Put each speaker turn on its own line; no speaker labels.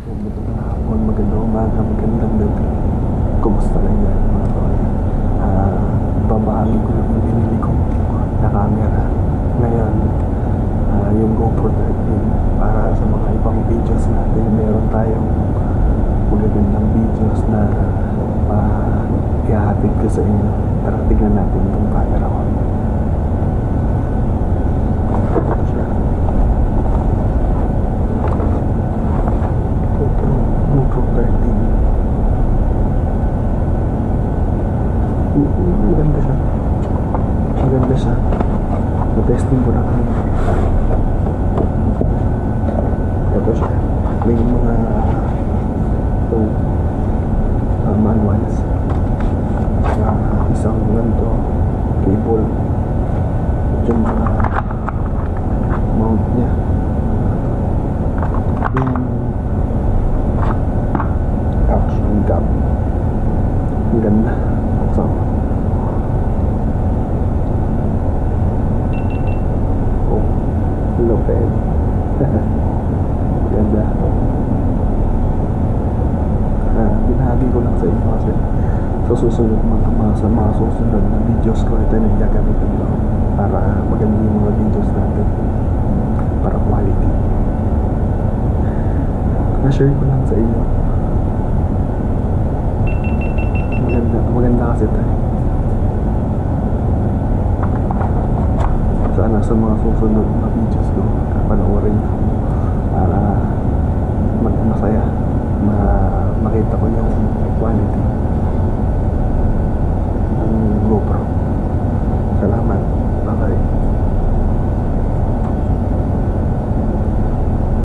Magandang hapon, magandang umaga, magandang gabi. Kumusta lang yan mga tol? Babahagi ko lang yung binili ko na camera. Ngayon, yung GoPro 13 para sa mga ibang videos natin. Meron tayong magagandang videos na ihahatid ko sa inyo. Tara, tignan natin itong camera ko. GoPro 13. Maganda siya. Maganda siya. Na-testing ko na kami. Ito siya. May mga manuals. Isang ganito cable. Yung mga mount niya. Yung action cam. Ang ganda. So, oh, lupet. Ganda. Binahagi ko lang sa inyo kasi sa susunod sa mga susunod na videos ko, ito na gagamitin ko para maganda yung mga videos natin, para quality. Na-share ko lang sa inyo. Maganda kasi tayo. Sana sa mga susunod na videos ko, panoorin.